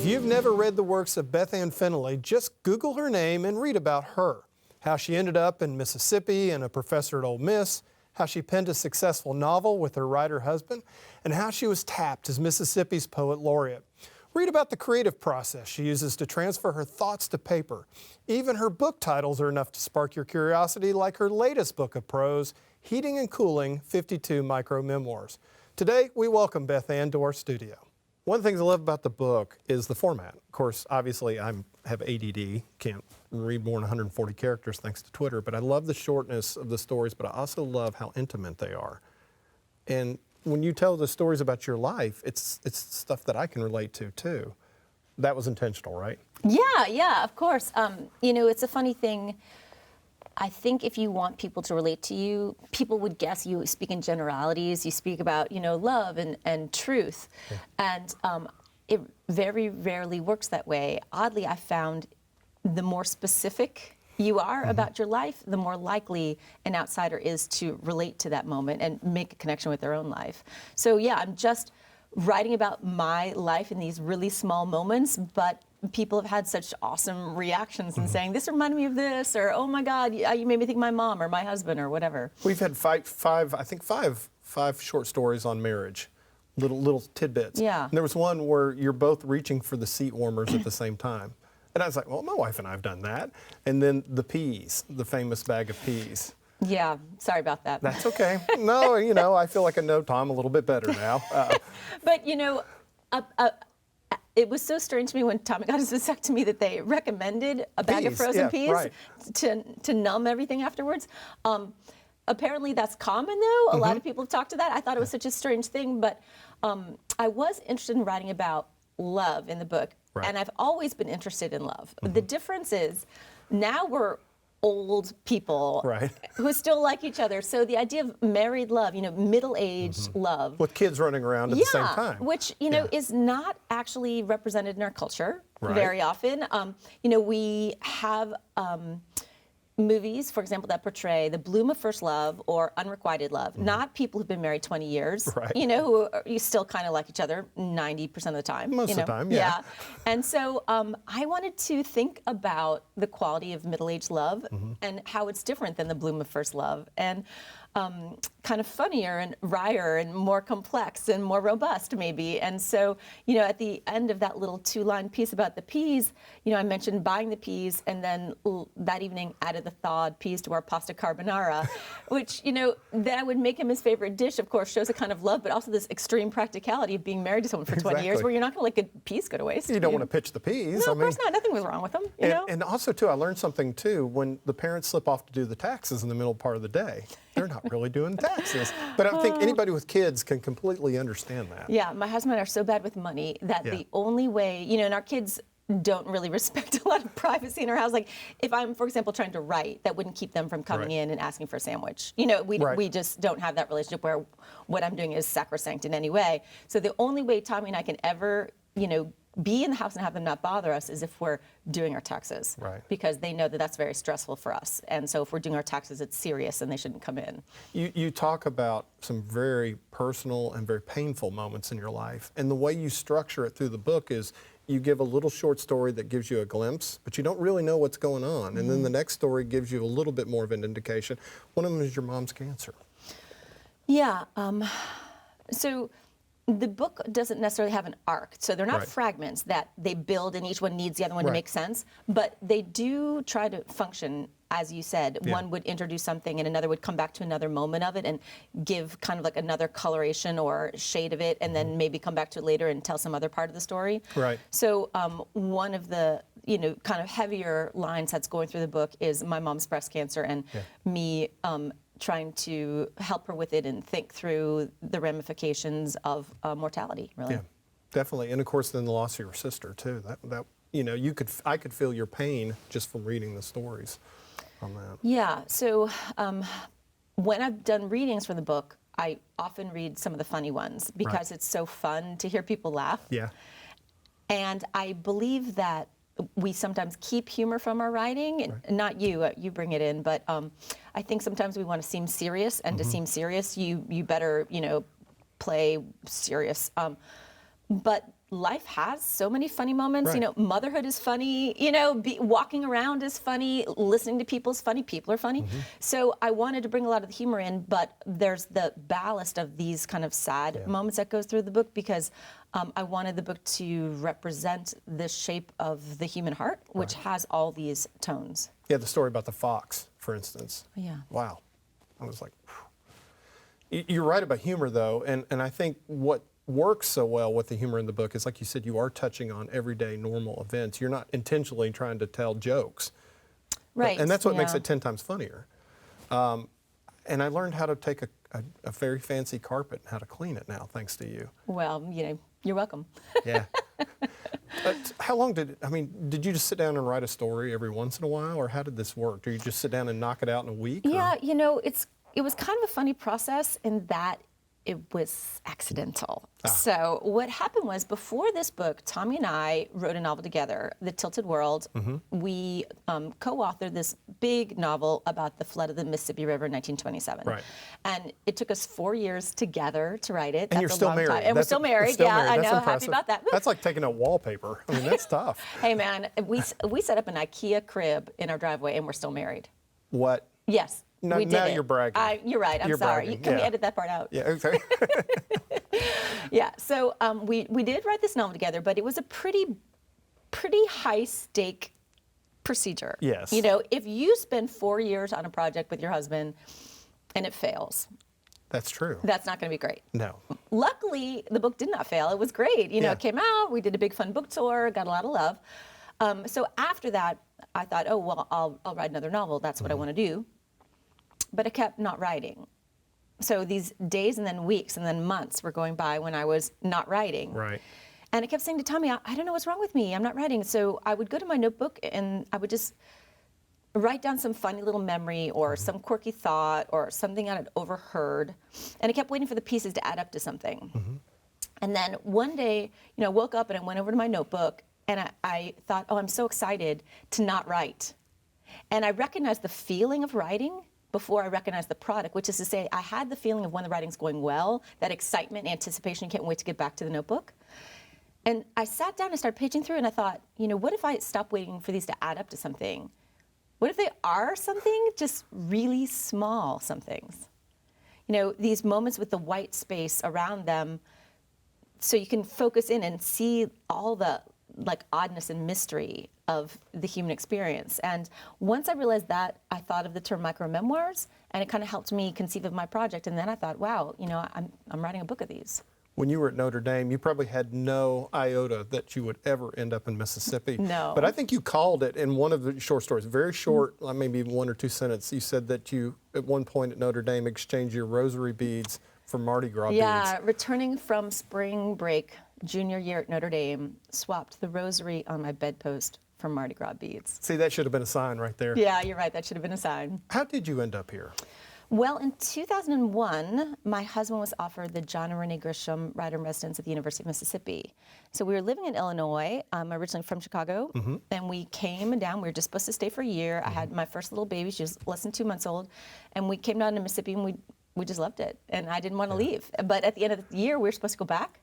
If you've never read the works of Beth Fennelly, just Google her name and read about her. How she ended up in Mississippi and a professor at Ole Miss, how she penned a successful novel with her writer husband, and how she was tapped as Mississippi's poet laureate. Read about the creative process she uses to transfer her thoughts to paper. Even her book titles are enough to spark your curiosity, like her latest book of prose, Heating and Cooling, 52 Micro-Memoirs. Today, we welcome Beth Ann to our studio. One of the things I love about the book is the format. Of course, obviously, I have ADD, can't read more than 140 characters thanks to Twitter, but I love the shortness of the stories, but I also love how intimate they are. And when you tell the stories about your life, it's stuff that I can relate to, too. That was intentional, right? Yeah, of course. You know, it's a funny thing. I think if you want people to relate to you, people would guess you speak in generalities. You speak about, you know, love and truth. Yeah. And it very rarely works that way. Oddly, I found the more specific you are about your life, the more likely an outsider is to relate to that moment and make a connection with their own life. So yeah, I'm just writing about my life in these really small moments, but people have had such awesome reactions and saying, this reminded me of this, or oh my God, you made me think of my mom or my husband or whatever. We've had five short stories on marriage, little tidbits. Yeah. And there was one where you're both reaching for the seat warmers at the same time. And I was like, well, my wife and I have done that. And then the peas, the famous bag of peas. Yeah, sorry about that. That's okay. No, you know, I feel like I know Tom a little bit better now. But, you know, it was so strange to me when Tommy got his vasectomy that they recommended a bag of frozen peas to numb everything afterwards. Apparently that's common, though. A lot of people have talked to that. I thought it was such a strange thing, but I was interested in writing about love in the book, and I've always been interested in love. The difference is now we're old people who still like each other. So the idea of married love, you know, middle-aged love. With kids running around at the same time. Which, you know, is not actually represented in our culture very often. You know, we have movies, for example, that portray the bloom of first love or unrequited love, not people who've been married 20 years, you know, who you still kind of like each other 90% of the time. Most of the time, yeah. And so I wanted to think about the quality of middle-aged love and how it's different than the bloom of first love, and kind of funnier and wryer and more complex and more robust maybe. And so, you know, at the end of that little 2-line piece about the peas, you know, I mentioned buying the peas and then that evening added the thawed peas to our pasta carbonara, which, you know, then I would make him his favorite dish, of course, shows a kind of love, but also this extreme practicality of being married to someone for 20 years where you're not going to let good peas go to waste. You don't want to pitch the peas. No, of course not. Nothing was wrong with them, you know? And also, too, I learned something, too, when the parents slip off to do the taxes in the middle part of the day. They're not really doing taxes. But I think anybody with kids can completely understand that. Yeah, my husband and I are so bad with money that the only way, you know, and our kids don't really respect a lot of privacy in our house. Like if I'm, for example, trying to write, that wouldn't keep them from coming in and asking for a sandwich. You know, we just don't have that relationship where what I'm doing is sacrosanct in any way. So the only way Tommy and I can ever, you know, be in the house and have them not bother us is if we're doing our taxes, because they know that that's very stressful for us. And so if we're doing our taxes, it's serious and they shouldn't come in. You talk about some very personal and very painful moments in your life. And the way you structure it through the book is you give a little short story that gives you a glimpse, but you don't really know what's going on. And then the next story gives you a little bit more of an indication. One of them is your mom's cancer. Yeah. So the book doesn't necessarily have an arc, so they're not fragments that they build and each one needs the other one to make sense, but they do try to function, as you said. One would introduce something and another would come back to another moment of it and give kind of like another coloration or shade of it, and then maybe come back to it later and tell some other part of the story. So one of the, you know, kind of heavier lines that's going through the book is my mom's breast cancer and me trying to help her with it and think through the ramifications of mortality, really. Yeah, definitely. And of course, then the loss of your sister too. That you know, I could feel your pain just from reading the stories on that. Yeah. So when I've done readings for the book, I often read some of the funny ones because it's so fun to hear people laugh. Yeah. And I believe that we sometimes keep humor from our writing. Not you, you bring it in, but I think sometimes we want to seem serious, and to seem serious, you better, you know, play serious. But life has so many funny moments. Right. You know, motherhood is funny. You know, walking around is funny. Listening to people is funny. People are funny. So I wanted to bring a lot of the humor in, but there's the ballast of these kind of sad moments that goes through the book, because I wanted the book to represent the shape of the human heart, which has all these tones. Yeah, the story about the fox, for instance. Yeah. Wow. I was like, whew. You're right about humor, though, and I think what works so well with the humor in the book is, like you said, you are touching on everyday normal events. You're not intentionally trying to tell jokes. Right. And that's what makes it 10 times funnier. And I learned how to take a very fancy carpet and how to clean it now, thanks to you. Well, you know, you're welcome. Yeah. How long did you just sit down and write a story every once in a while, or how did this work? Do you just sit down and knock it out in a week? Yeah, or? you know, it was kind of a funny process in that it was accidental. So what happened was, before this book, Tommy and I wrote a novel together, The Tilted World. We co-authored this big novel about the flood of the Mississippi River in 1927. Right. And it took us 4 years together to write it. And you're still married. And we're still married. Yeah, I know. That's Happy impressive. about that. That's like taking out wallpaper. I mean, that's tough. Hey, man, we set up an IKEA crib in our driveway, and we're still married. What? Yes. No, we did now it. you're bragging. You're right. I'm You're sorry. bragging, Can you yeah. edit that part out? Yeah, okay. Yeah. So we did write this novel together, but it was a pretty high stake procedure. Yes. You know, if you spend 4 years on a project with your husband and it fails, That's true. that's not going to be great. No. Luckily, the book did not fail. It was great. You know, Yeah. it came out. We did a big fun book tour. Got a lot of love. So after that, I thought, oh well, I'll write another novel. That's what I want to do. But I kept not writing. So these days and then weeks and then months were going by when I was not writing. Right. And I kept saying to Tommy, I don't know what's wrong with me. I'm not writing. So I would go to my notebook and I would just write down some funny little memory or some quirky thought or something I had overheard. And I kept waiting for the pieces to add up to something. And then one day, you know, I woke up and I went over to my notebook and I thought, oh, I'm so excited to not write. And I recognized the feeling of writing before I recognized the product, which is to say I had the feeling of when the writing's going well, that excitement, anticipation, can't wait to get back to the notebook. And I sat down and started paging through and I thought, you know, what if I stop waiting for these to add up to something? What if they are something, just really small somethings? You know, these moments with the white space around them, so you can focus in and see all the like oddness and mystery of the human experience. And once I realized that, I thought of the term micro-memoirs, and it kind of helped me conceive of my project. And then I thought, wow, you know, I'm writing a book of these. When you were at Notre Dame, you probably had no iota that you would ever end up in Mississippi. No. But I think you called it in one of the short stories, very short, maybe 1 or 2 sentences. You said that you, at one point at Notre Dame, exchanged your rosary beads for Mardi Gras beads. Yeah, returning from spring break, junior year at Notre Dame, swapped the rosary on my bedpost for Mardi Gras beads. See, that should have been a sign right there. Yeah, you're right. That should have been a sign. How did you end up here? Well, in 2001, my husband was offered the John and Renee Grisham Writer-in-Residence at the University of Mississippi. So we were living in Illinois. I'm originally from Chicago, and we came down. We were just supposed to stay for a year. I had my first little baby. She was less than 2 months old, and we came down to Mississippi, and we just loved it, and I didn't want to leave. But at the end of the year, we were supposed to go back,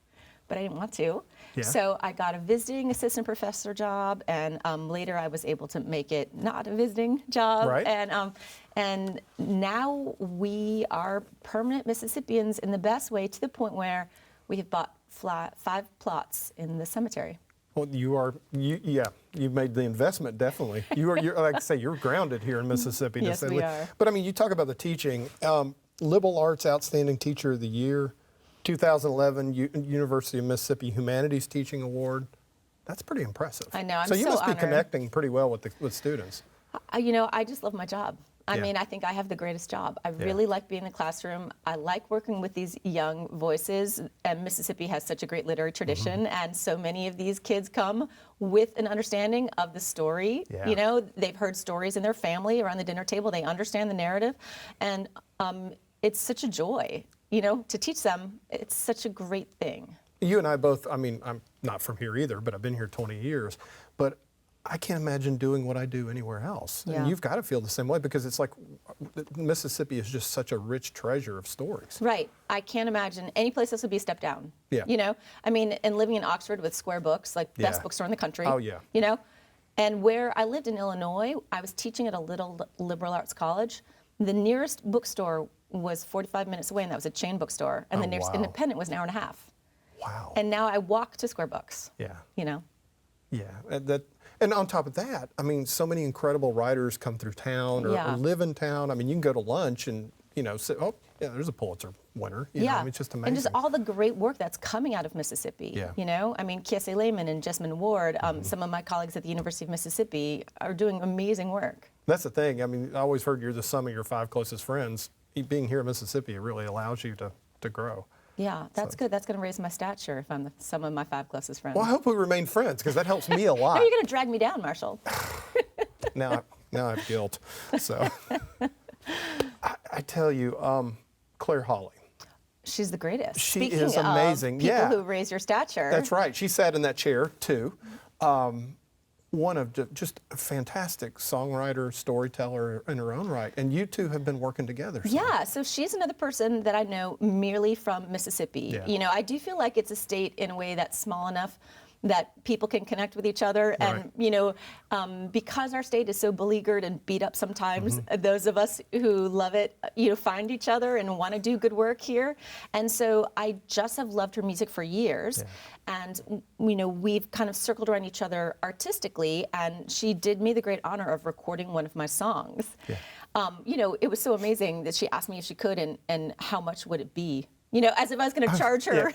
but I didn't want to. Yeah. So I got a visiting assistant professor job, and later I was able to make it not a visiting job. Right. And now we are permanent Mississippians in the best way, to the point where we have bought 5 plots in the cemetery. Well, you've made the investment, definitely. You're like I say, you're grounded here in Mississippi. Yes, to say we the- are. But I mean, you talk about the teaching. Liberal Arts Outstanding Teacher of the Year, 2011 University of Mississippi Humanities Teaching Award. That's pretty impressive. I know, I'm so you so must honored. be connecting pretty well with students. You know, I just love my job. I Yeah. mean, I think I have the greatest job. I really like being in the classroom. I like working with these young voices. And Mississippi has such a great literary tradition, and so many of these kids come with an understanding of the story. Yeah. You know, they've heard stories in their family around the dinner table. They understand the narrative, and it's such a joy, you know, to teach them. It's such a great thing. You and I both, I mean, I'm not from here either, but I've been here 20 years. But I can't imagine doing what I do anywhere else. Yeah. And you've got to feel the same way because it's like Mississippi is just such a rich treasure of stories. Right. I can't imagine any place else would be a step down. Yeah. You know, I mean, and living in Oxford with Square Books, like Yeah. best bookstore in the country. Oh, yeah. You know, and where I lived in Illinois, I was teaching at a little liberal arts college. The nearest bookstore was 45 minutes away, and that was a chain bookstore. And Oh, the nearest wow. independent was an hour and a half. Wow. And now I walk to Square Books. Yeah. You know. Yeah, and on top of that, I mean, so many incredible writers come through town or Yeah. live in town. I mean, you can go to lunch and, say, oh, yeah, there's a Pulitzer winner. You know, I mean, it's just amazing. And just all the great work that's coming out of Mississippi. Yeah. You know, I mean, Kiese Lehman and Jessamine Ward, some of my colleagues at the University of Mississippi are doing amazing work. That's the thing. I mean, I always heard you're the sum of your 5 closest friends. Being here in Mississippi, it really allows you to grow. Yeah, that's good. That's going to raise my stature if I'm some of my 5 closest friends. Well, I hope we remain friends because that helps me a lot. Now you're going to drag me down, Marshall. now I have guilt. So I tell you, Claire Hawley. She's the greatest. She Speaking is amazing. Of people Yeah. who raise your stature. That's right. She sat in that chair too. One of just a fantastic songwriter, storyteller in her own right. And you two have been working together. So. Yeah, so she's another person that I know merely from Mississippi. Yeah. You know, I do feel like it's a state in a way that's small enough that people can connect with each other. Right. And, you know, because our state is so beleaguered and beat up sometimes, those of us who love it, you know, find each other and want to do good work here. And so I just have loved her music for years. Yeah. And, you know, we've kind of circled around each other artistically. And she did me the great honor of recording one of my songs. Yeah. You know, it was so amazing that she asked me if she could and how much would it be? You know, as if I was going to charge her.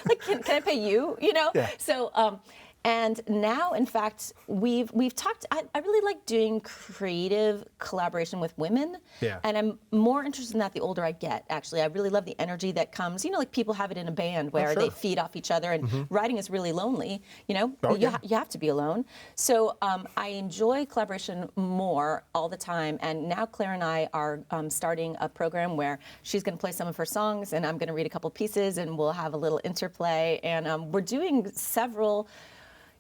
Like, can I pay you? You know? Yeah. So, and now, in fact, we've talked. I really like doing creative collaboration with women. Yeah. And I'm more interested in that the older I get. Actually, I really love the energy that comes. You know, like people have it in a band where sure. they feed off each other, and writing is really lonely. You know, Oh, you, yeah. you have to be alone. So I enjoy collaboration more all the time. And now Claire and I are starting a program where she's going to play some of her songs, and I'm going to read a couple pieces, and we'll have a little interplay. And we're doing several,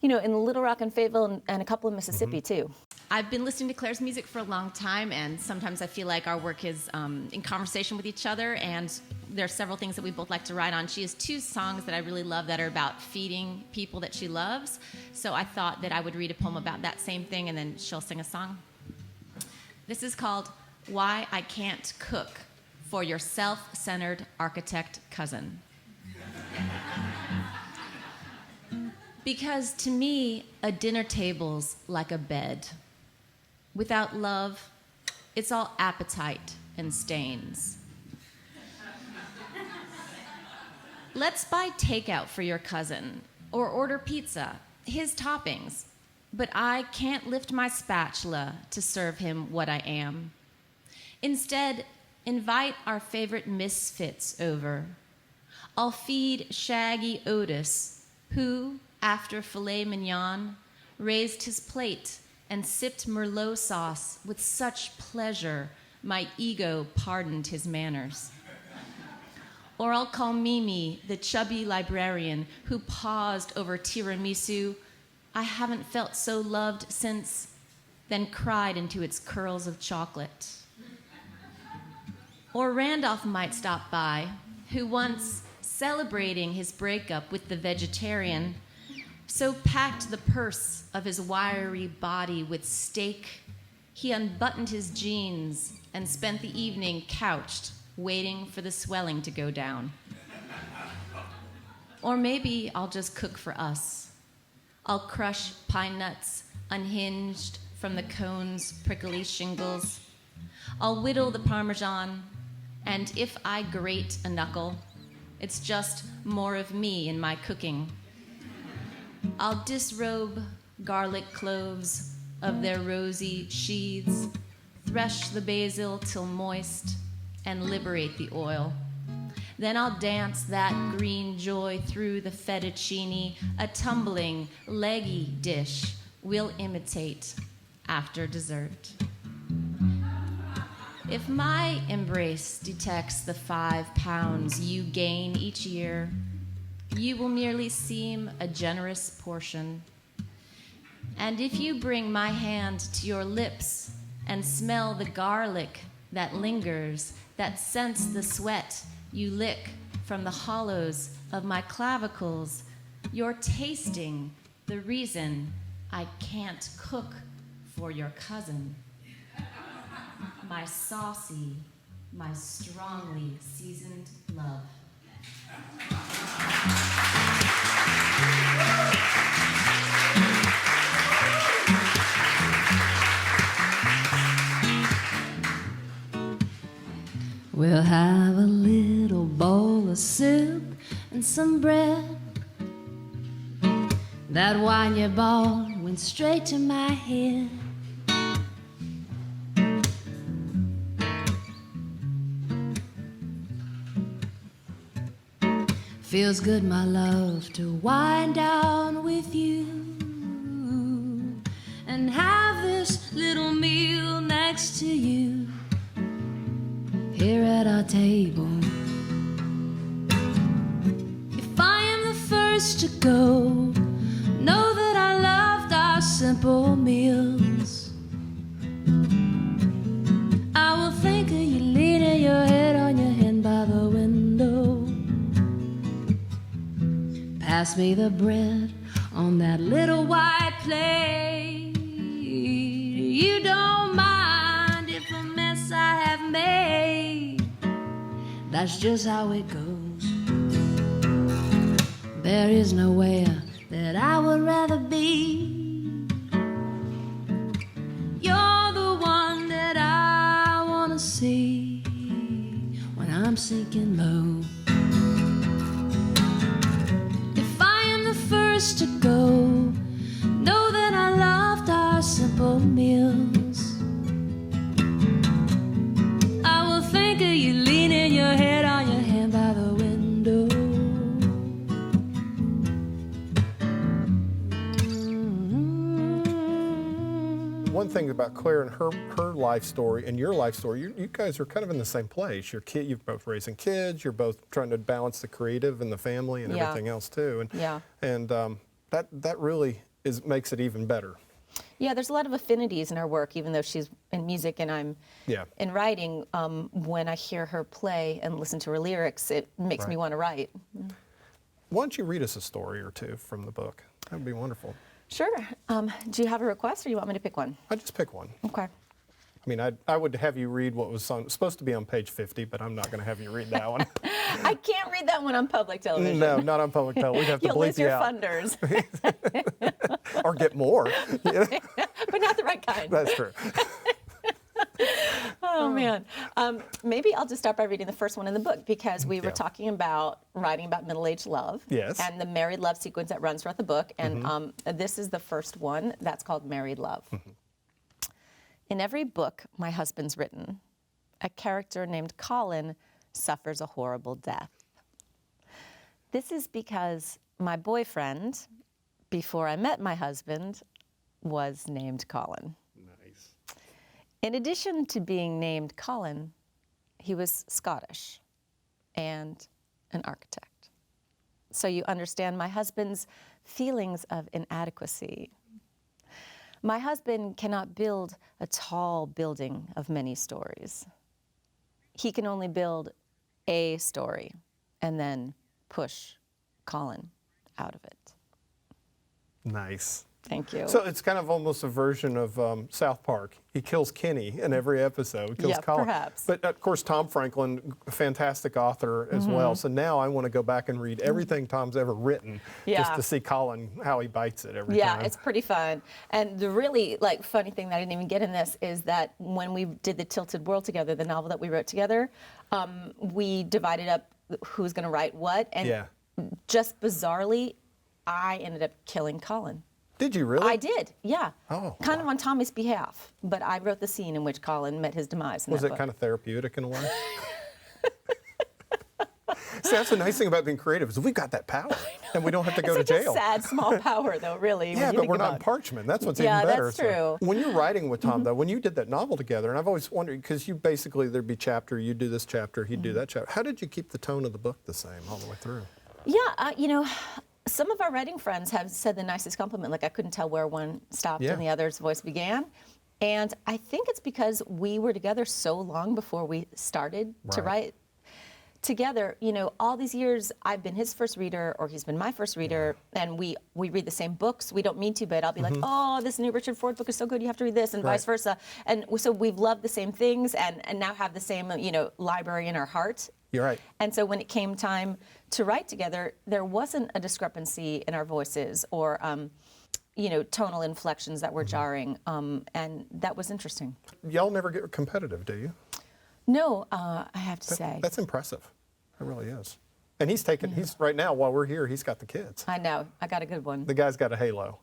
you know, in Little Rock and Fayetteville and a couple in Mississippi, too. I've been listening to Claire's music for a long time, and sometimes I feel like our work is in conversation with each other, and there are several things that we both like to write on. She has 2 songs that I really love that are about feeding people that she loves, so I thought that I would read a poem about that same thing, and then she'll sing a song. This is called Why I Can't Cook for Your Self-Centered Architect Cousin. Because to me, a dinner table's like a bed. Without love, it's all appetite and stains. Let's buy takeout for your cousin, or order pizza, his toppings, but I can't lift my spatula to serve him what I am. Instead, invite our favorite misfits over. I'll feed Shaggy Otis, who, after filet mignon, raised his plate and sipped Merlot sauce with such pleasure my ego pardoned his manners. Or I'll call Mimi, the chubby librarian who paused over tiramisu, I haven't felt so loved since, then cried into its curls of chocolate. Or Randolph might stop by, who once, celebrating his breakup with the vegetarian, so packed the purse of his wiry body with steak, he unbuttoned his jeans and spent the evening couched, waiting for the swelling to go down. Or maybe I'll just cook for us. I'll crush pine nuts unhinged from the cone's prickly shingles. I'll whittle the Parmesan, and if I grate a knuckle, it's just more of me in my cooking. I'll disrobe garlic cloves of their rosy sheaths, thresh the basil till moist, and liberate the oil. Then I'll dance that green joy through the fettuccine, a tumbling, leggy dish we'll imitate after dessert. If my embrace detects the 5 pounds you gain each year, you will merely seem a generous portion. And if you bring my hand to your lips and smell the garlic that lingers, that scents the sweat you lick from the hollows of my clavicles, you're tasting the reason I can't cook for your cousin. My saucy, my strongly seasoned love. We'll have a little bowl of soup and some bread. That wine you bought went straight to my head. Feels good, my love, to wind down with you and have this little meal next to you here at our table. If I am the first to go, know that I loved our simple meals. I will think of you leaning your head on your hand by the window. Pass me the bread on that little white plate. You don't mind if a mess I have made. That's just how it goes. There is nowhere that I would rather be. You're the one that I want to see when I'm sinking low. If I am the first to go, know that I loved our simple meals. I will think of you leaning your head on your hand by the window. One thing about Claire and her life story and your life story, you guys are kind of in the same place. You're both raising kids. You're both trying to balance the creative and the family and everything else too. And that really makes it even better. Yeah, there's a lot of affinities in our work, even though she's in music and I'm in writing. When I hear her play and listen to her lyrics, it makes me want to write. Why don't you read us a story or two from the book? That would be wonderful. Sure. Do you have a request, or you want me to pick one? I just pick one. Okay. I mean, I would have you read what was supposed to be on page 50, but I'm not going to have you read that one. I can't read that one on public television. No, not on public television. We'd have to You'll bleep lose you your out. funders. Or get more. You know? But not the right kind. That's true. Oh, man. Maybe I'll just start by reading the first one in the book, because we were talking about writing about middle-aged love. Yes. And the married love sequence that runs throughout the book. And this is the first one. That's called Married Love. In every book my husband's written, a character named Colin suffers a horrible death. This is because my boyfriend, before I met my husband, was named Colin. Nice. In addition to being named Colin, he was Scottish and an architect. So you understand my husband's feelings of inadequacy. My husband cannot build a tall building of many stories. He can only build a story and then push Colin out of it. Nice. Thank you. So it's kind of almost a version of South Park. He kills Kenny in every episode. Kills Colin. Perhaps. But of course, Tom Franklin, a fantastic author as well. So now I want to go back and read everything Tom's ever written, just to see Colin, how he bites it every time. Yeah, it's pretty fun. And the really funny thing that I didn't even get in this is that when we did The Tilted World together, the novel that we wrote together, we divided up who's going to write what. And just bizarrely, I ended up killing Colin. Did you really? I did, yeah. Oh, kind of on Tommy's behalf, but I wrote the scene in which Colin met his demise. Was it kind of therapeutic in a way? See, that's the nice thing about being creative is we've got that power, and we don't have to go to jail. It's a sad, small power, though, really. Yeah, but we're not in parchment. That's what's even better. That's true. When you're writing with Tom, though, when you did that novel together, and I've always wondered, because you basically, there'd be chapter, you'd do this chapter, he'd do that chapter. How did you keep the tone of the book the same all the way through? Yeah, some of our writing friends have said the nicest compliment, like I couldn't tell where one stopped and the other's voice began. And I think it's because we were together so long before we started to write together. You know, all these years I've been his first reader or he's been my first reader, and we read the same books. We don't mean to, but I'll be like, oh, this new Richard Ford book is so good, you have to read this, and vice versa. And so we've loved the same things and now have the same, you know, library in our heart. You're right. And so when it came time to write together, there wasn't a discrepancy in our voices or, you know, tonal inflections that were jarring, and that was interesting. Y'all never get competitive, do you? No, I have to say. That's impressive. It really is. And he's right now, while we're here, he's got the kids. I know. I got a good one. The guy's got a halo.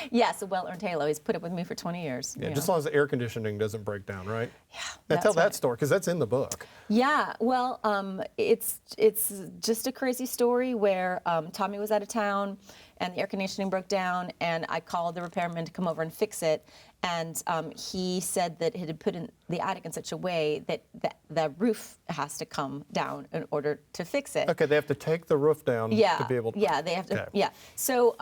Yes, a well-earned halo. He's put up with me for 20 years. Yeah, just as long as the air conditioning doesn't break down, right? Yeah. Now tell that story, because that's in the book. Yeah, well, it's just a crazy story where Tommy was out of town and the air conditioning broke down, and I called the repairman to come over and fix it. And he said that he had put in the attic in such a way that the roof has to come down in order to fix it. Okay, they have to take the roof down to be able to. Yeah, they have to. Okay. Yeah. So,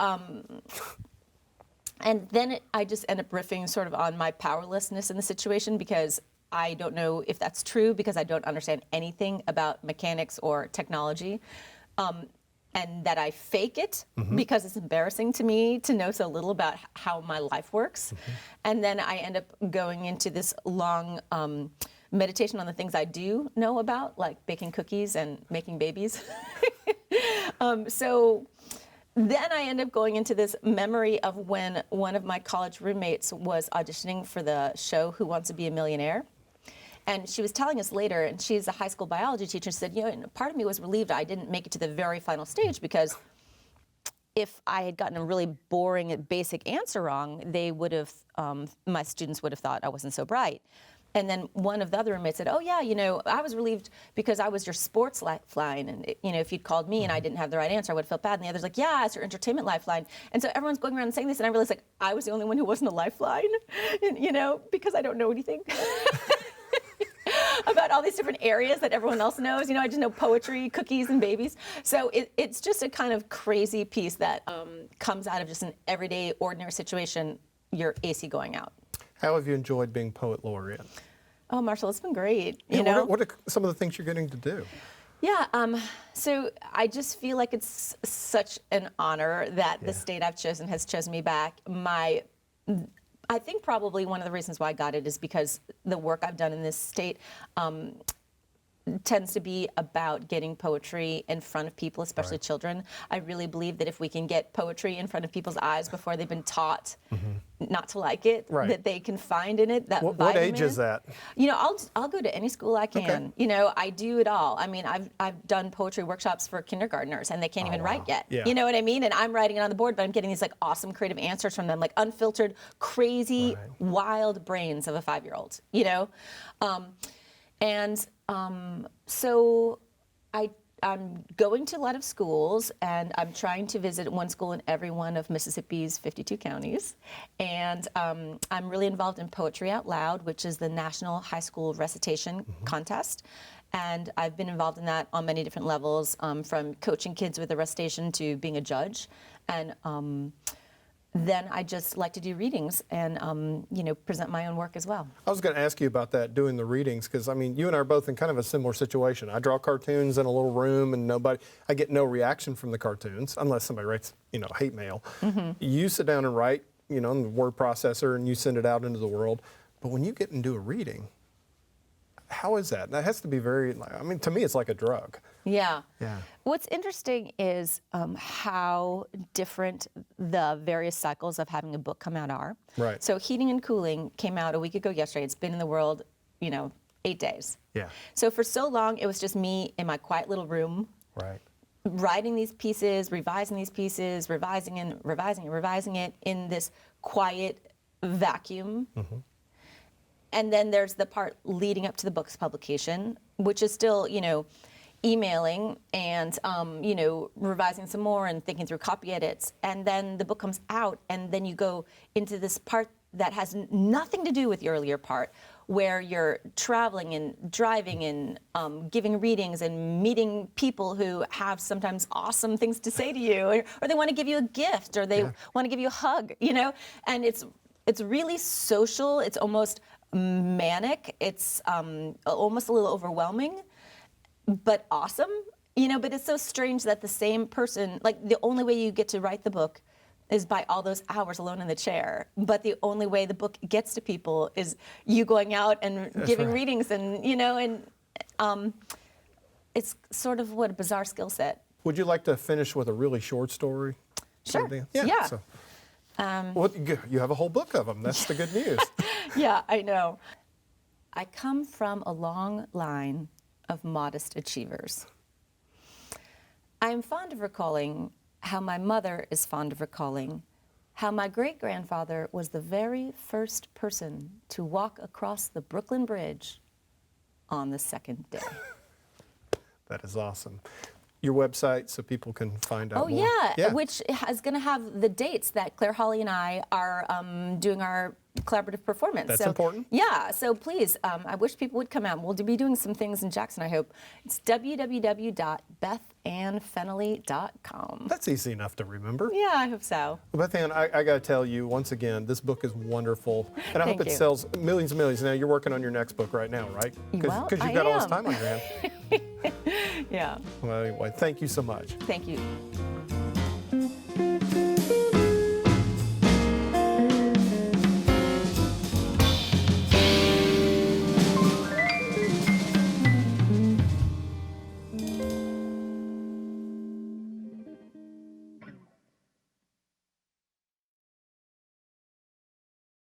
and then I just end up riffing sort of on my powerlessness in the situation because I don't know if that's true because I don't understand anything about mechanics or technology. And that I fake it because it's embarrassing to me to know so little about how my life works. And then I end up going into this long meditation on the things I do know about, like baking cookies and making babies. So then I end up going into this memory of when one of my college roommates was auditioning for the show Who Wants to Be a Millionaire. And she was telling us later, and she's a high school biology teacher, said, you know, part of me was relieved I didn't make it to the very final stage because if I had gotten a really boring and basic answer wrong, they would have, my students would have thought I wasn't so bright. And then one of the other roommates said, oh yeah, you know, I was relieved because I was your sports lifeline. And, you know, if you'd called me and I didn't have the right answer, I would have felt bad. And the other's like, yeah, it's your entertainment lifeline. And so everyone's going around saying this, and I realized, like, I was the only one who wasn't a lifeline, and, you know, because I don't know anything. About all these different areas that everyone else knows. You know, I just know poetry, cookies, and babies. So it's just a kind of crazy piece that comes out of just an everyday, ordinary situation, your AC going out. How have you enjoyed being Poet Laureate? Oh, Marshall, it's been great. You know? What are some of the things you're getting to do? Yeah, so I just feel like it's such an honor that the state I've chosen has chosen me back. I think probably one of the reasons why I got it is because the work I've done in this state tends to be about getting poetry in front of people, especially children. I really believe that if we can get poetry in front of people's eyes before they've been taught not to like it, that they can find in it that vitamin. What age is that? You know, I'll go to any school I can. Okay. You know, I do it all. I mean, I've done poetry workshops for kindergartners, and they can't even write yet. Yeah. You know what I mean? And I'm writing it on the board, but I'm getting these like awesome creative answers from them, like unfiltered, crazy, wild brains of a 5-year-old. You know, so I'm going to a lot of schools, and I'm trying to visit one school in every one of Mississippi's 52 counties. And I'm really involved in Poetry Out Loud, which is the National High School Recitation Contest. And I've been involved in that on many different levels, from coaching kids with a recitation to being a judge. And then I just like to do readings and, you know, present my own work as well. I was going to ask you about that, doing the readings, because, I mean, you and I are both in kind of a similar situation. I draw cartoons in a little room, and I get no reaction from the cartoons, unless somebody writes, you know, hate mail. You sit down and write, you know, in the word processor, and you send it out into the world. But when you get and do a reading, how is that? That has to be very, I mean, to me, it's like a drug. Yeah. What's interesting is how different the various cycles of having a book come out are. Right. So Heating and Cooling came out a week ago yesterday. It's been in the world, you know, 8 days. Yeah. So for so long, it was just me in my quiet little room. Right. Writing these pieces, revising these pieces, revising it in this quiet vacuum. And then there's the part leading up to the book's publication, which is still, you know, emailing and, you know, revising some more and thinking through copy edits. And then the book comes out, and then you go into this part that has nothing to do with the earlier part, where you're traveling and driving and giving readings and meeting people who have sometimes awesome things to say to you, or they want to give you a gift, or they want to give you a hug, you know? And it's really social. It's almost manic. It's almost a little overwhelming, but awesome, you know? But it's so strange that the same person, like the only way you get to write the book is by all those hours alone in the chair. But the only way the book gets to people is you going out and giving readings, and, you know, and it's sort of what a bizarre skill set. Would you like to finish with a really short story? Sure. Something? Yeah. So, well, you have a whole book of them. That's the good news. Yeah, I know. I come from a long line of modest achievers. I am fond of recalling how my mother is fond of recalling how my great-grandfather was the very first person to walk across the Brooklyn Bridge on the second day. That is awesome. Your website so people can find out more. Oh, yeah, which is going to have the dates that Claire, Holly, and I are doing our collaborative performance. That's important. Yeah, so please, I wish people would come out. We'll be doing some things in Jackson, I hope. It's www.bethandfennelly.com. That's easy enough to remember. Yeah, I hope so. Well, Beth Ann, I got to tell you, once again, this book is wonderful. And I hope Thank it you. sells millions and millions. Now, you're working on your next book right now, right? Well, you've I got all this am. time on your hands. Yeah, Well, anyway, thank you so much. thank you.